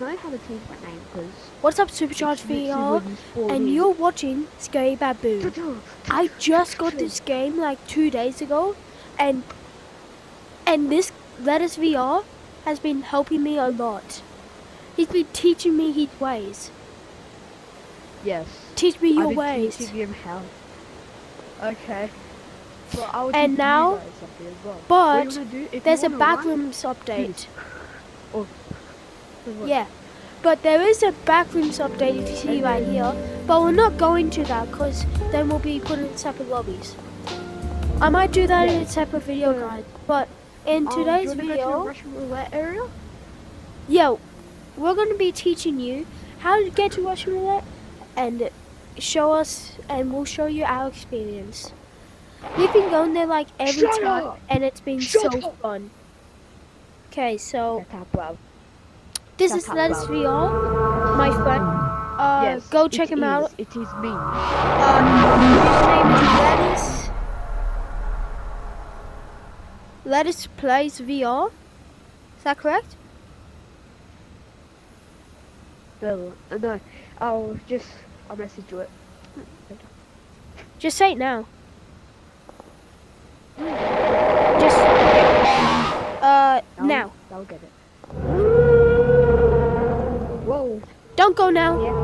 know how to change my name because What's up, Supercharged VR? And you're watching Scary Baboon. I just got this game like 2 days ago, and this Lattice VR has been helping me a lot. He's been teaching me his ways. Yes. Teach me your I've been ways. teaching him how. Okay. Well, I will And teach now, you guys something as well. but there's a backrooms update. Yeah, but there is a backrooms update if you see right here. But we're not going to that because then we'll be put in separate lobbies. I might do that in a separate video guide. But in today's video, Russian roulette area? yeah, we're going to be teaching you how to get to Russian roulette and we'll show you our experience. We've been going there like every time, and it's been so fun. Okay, so this is Lattice VR, my friend. Yes, go check him out. It is me. His name is Lattice. Lattice Plays VR. Is that correct? No, I'll message you it. Just say it now. Just now. I'll get it. Whoa. Don't go now. Yeah.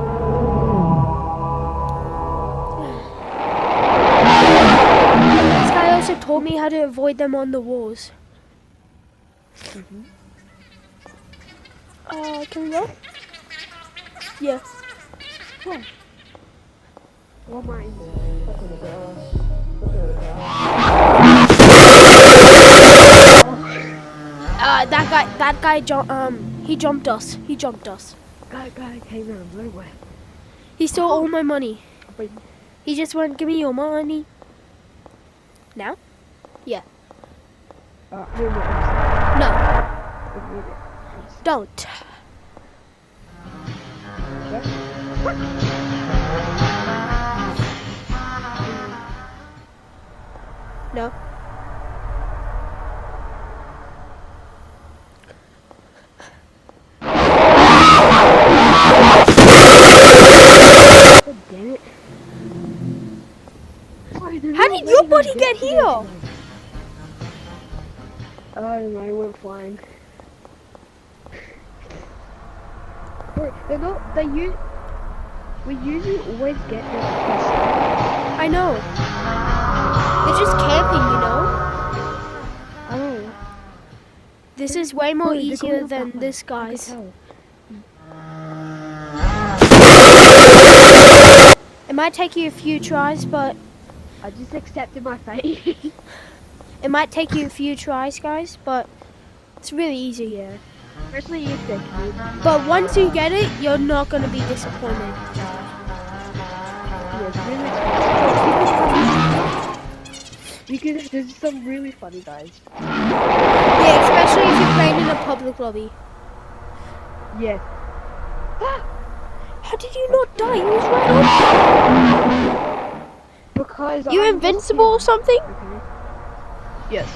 This guy also told me how to avoid them on the walls. Can we go? Yeah. What? What mine? That guy he jumped us. Guy came out of nowhere. He stole all my money. He just went, give me your money. Now? Yeah. No. Don't. No. Damn it. How did your body get here? Oh, I went flying. We usually always get this. I know. It's just camping, you know? Oh. This is way more easier than this, guys. It might take you a few tries, but I just accepted my fate. it might take you a few tries, guys, but it's really easy. Yeah. Especially you think. But once you get it, you're not going to be disappointed. Yeah, it's really there's some really funny guys. Yeah, especially if you're playing in a public lobby. Yeah. How did you not die? He was right on. Because you're invincible or something? Okay. Yes.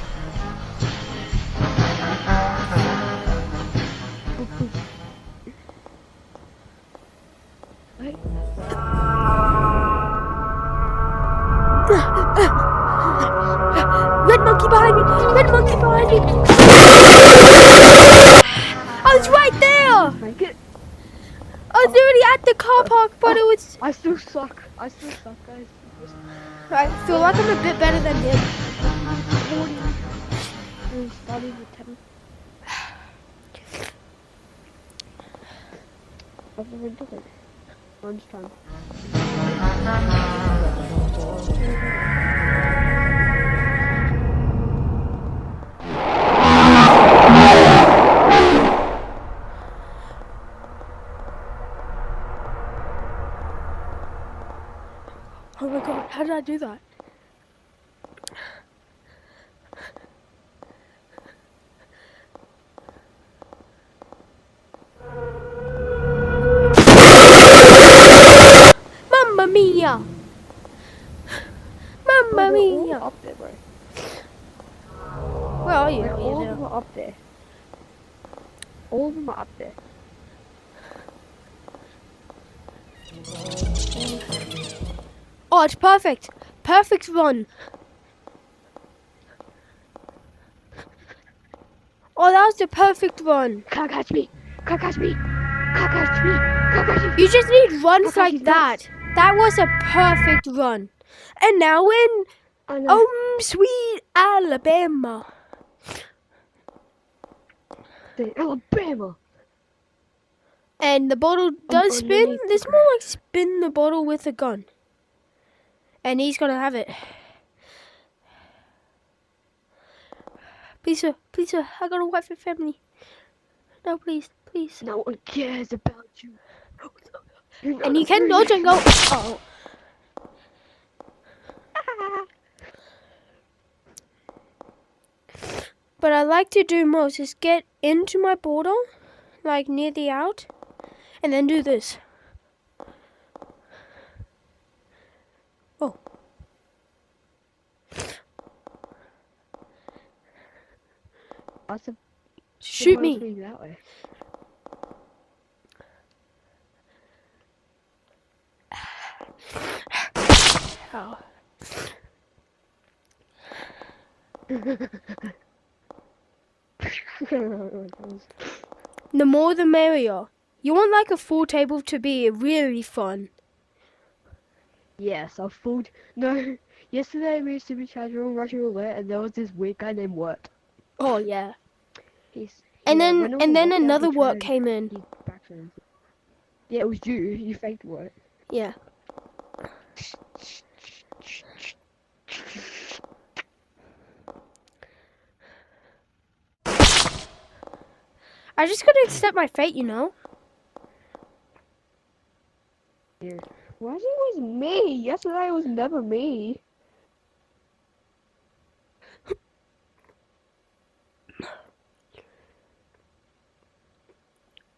Red monkey behind me! Red monkey behind me! I was right there! I was already at the car park, but it was... I still suck, guys. I feel like I'm a bit better than him. Starting with 10. I've never done it. Lunchtime. Oh my god, how did I do that? Mamma mia! Mamma mia! Up there, bro. Where are you? All of them are up there. All of them are up there. Oh, it's perfect. Perfect run. Oh, that was the perfect run. Can't catch me. Can't catch me. Can't catch me. Can't catch me. You just need runs Okay, like he's that. That was a perfect run. And now in I know. sweet Alabama. Alabama. And the bottle does spin. underneath the It's more like spin the bottle with a gun. And he's gonna have it. Please, sir, I got a wife and family. No, please, please. No one cares about you. You're not And a you can free dodge and go. man. Oh. But I like to do most is get into my border, like near the out, and then do this. Oh. Awesome. Shoot me. That way. Oh. The more the merrier. You want like a full table to be really fun. Yes, I fooled. No, yesterday we used to be chatting on Russian roulette, and there was this weird guy named Wirt. Oh yeah. And then another work came in. Yeah, it was you. You faked work. Yeah. I just gotta accept my fate, you know. Yeah. Why is it always me? Yesterday it was never me.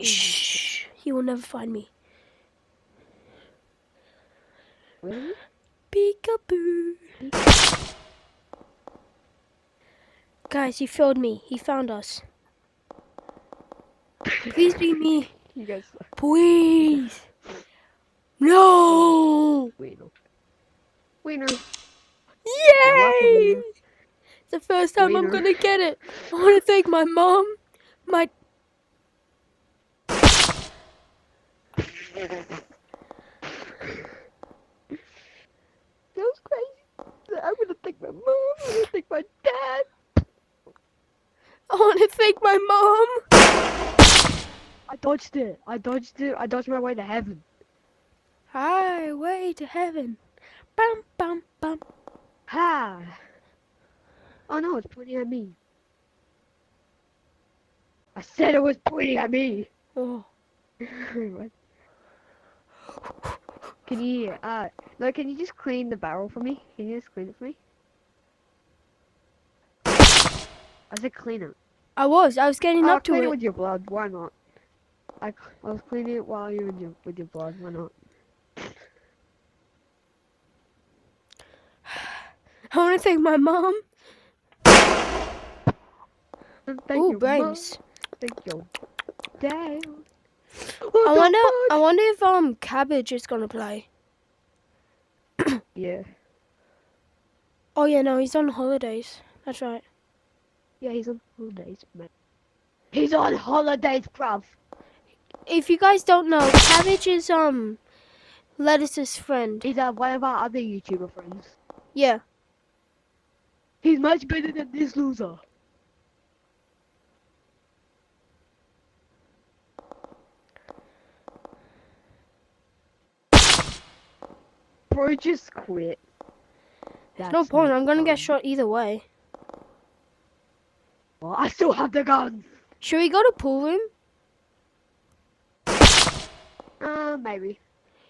Shh. He will never find me. Really? Peekaboo. Guys, he found me. He found us. Please be me. You guys. Please. No. Wiener. Yay! It's the first time I'm Wiener. gonna get it. I want to thank my mom, my. That was crazy. I'm gonna thank my mom. I'm gonna thank my dad. I want to thank my mom. I dodged it. I dodged my way to heaven. Highway to heaven. Bum bum bum. Ha! Oh no, it's pointing at me. I said it was pointing at me. Oh. What? Can you, no, can you just clean the barrel for me? Can you just clean it for me? I said clean it. I was getting I'll up to clean it it. with your blood, why not? I was cleaning it while you with your blood, why not? I want to thank my mom. Thank Ooh, you, brains. Mom. Thank you, Dad. I wonder if Cabbage is gonna play. Yeah. Oh yeah, no, he's on holidays. That's right. Yeah, he's on holidays, man. He's on holidays, bruv. If you guys don't know, Cabbage is Lettuce's friend. He's one of our other YouTuber friends. Yeah. He's much better than this loser. Bro, just quit. There's no point. I'm gonna get shot either way. Well, I still have the gun. Should we go to pool room? Maybe.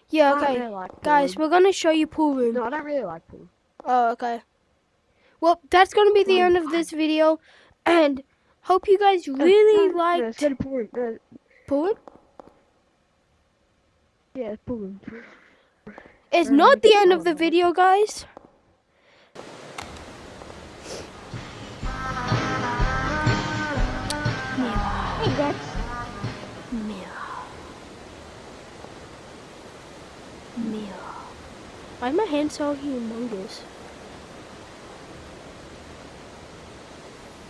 Yeah, I don't okay. really like pool Guys, room. we're gonna show you pool room. No, I don't really like pool. Oh, okay. Well, that's gonna be the end of this video, and hope you guys really liked No, pool room. pool room. Yeah, pool room. It's not the end of the video, guys. Hey, guys. Meow. Meow. Why is my hand so humongous?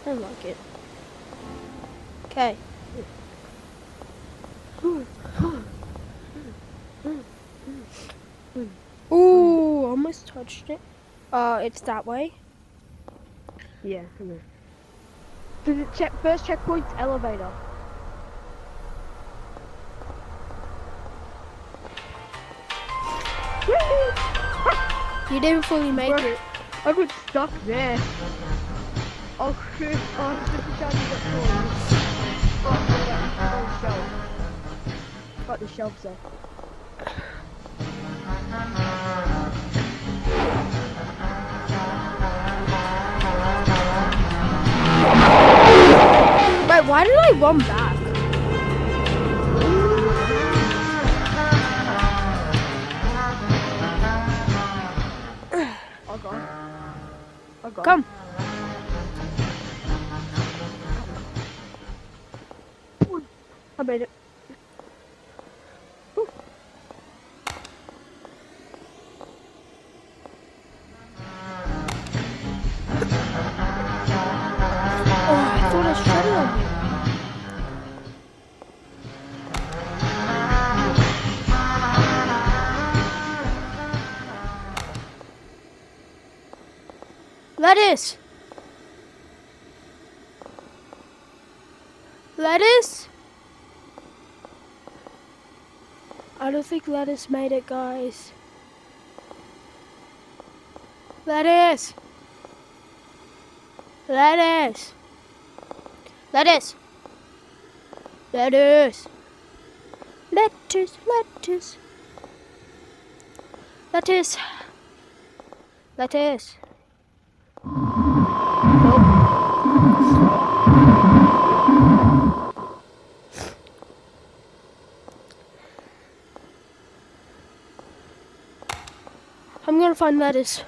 I don't like it. Okay. Ooh, almost touched it. It's that way. Yeah, I know. So the first checkpoint's elevator. You didn't fully make Bro. it. I got stuck there. Oh, Chris. Oh, it's just a shiny got torn. Oh, shelf. Got the shelves off. Wait, why did I run back? Oh god. Oh god. Come. I made it. Oh, I thought I shot it on you. Lettuce! Lettuce? I don't think Lettuce made it, guys. Lettuce! Lettuce! Lettuce! Lettuce! Lettuce! Lettuce! Lettuce! Lettuce! I'm gonna find Lettuce.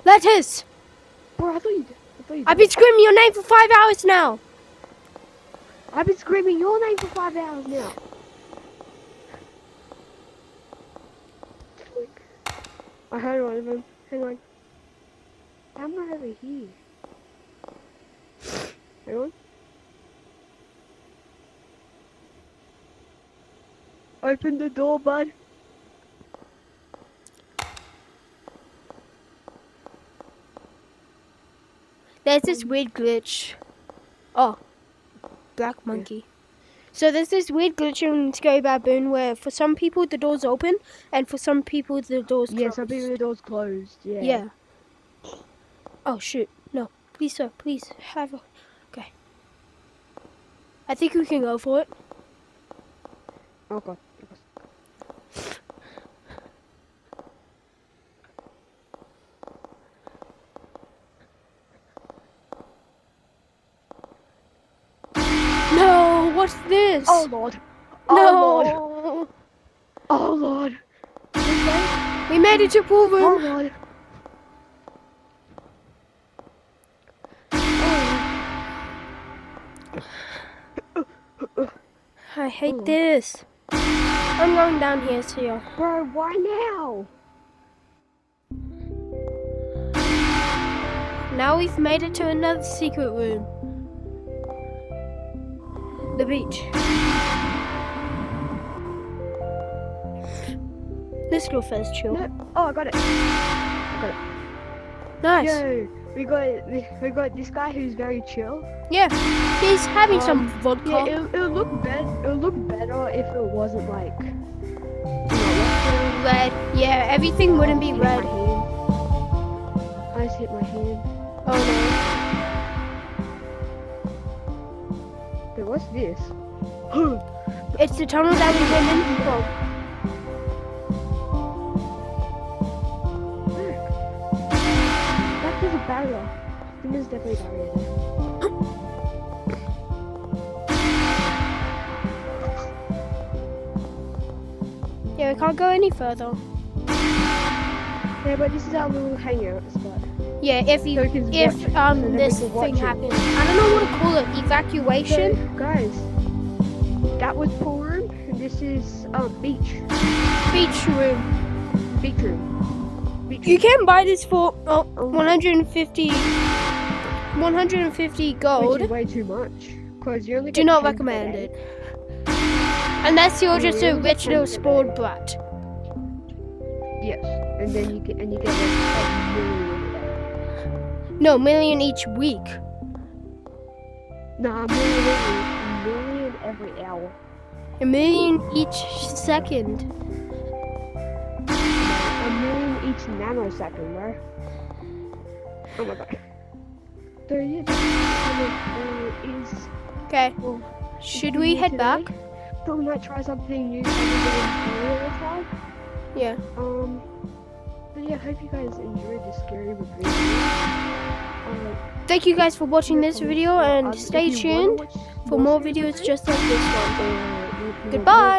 Lettuce! Bro, I thought you did. I've been screaming your name for 5 hours now. I've been screaming your name for 5 hours now. I heard one of them. Hang on. I'm not over here. Hang on. Open the door, bud. There's this weird glitch. Oh, black monkey. So there's this weird glitch in Scary Baboon where for some people the door's open and for some people the door's closed. Yeah, some people the door's closed. Yeah. Yeah. Oh shoot! No, please sir, please have a. Okay. I think we can go for it. Oh god. No, what's this? Oh lord. No. Oh lord. Oh lord. We made it to pool room. Oh lord. I hate this. I'm going down here, so yeah. Bro, why now? Now we've made it to another secret room. The beach. Let's go first, chill. No. Oh, I got it. I got it. Nice. Yo, we got this guy who's very chill. Yeah, he's having some vodka. Yeah, it'll look better if it wasn't like Red. Yeah, everything wouldn't be red. I just hit my hand. Oh Wait, what's this? no. It's the tunnel that we went in from. That is a barrier. I think there's definitely a barrier there. Yeah, we can't go any further. Yeah, but this is our little hangout spot. Yeah, if So we can if watch it, and then we this can watch thing it. happens. I don't know what to call it. Evacuation? So, guys, that was pool room, and this is beach. Beach room. Big true. You can buy this for 150 gold. Which is way too much. Cause you only Do get not 10 per recommend day. it. Unless you're just you a only get rich 10 little per spoiled day. brat. Yes, and then you get like a million a day. No, million each week. Nah, a million every hour. A million each second. A million each nanosecond, bro. Oh my god. So yeah, is. Okay. Well, Should we head today. back? Thought we might try something new. This time. Yeah. But yeah, hope you guys enjoyed this scary review. Thank you guys for watching this video and If stay you wanna tuned watch for more scary videos reviews, just like this one. if you want Goodbye.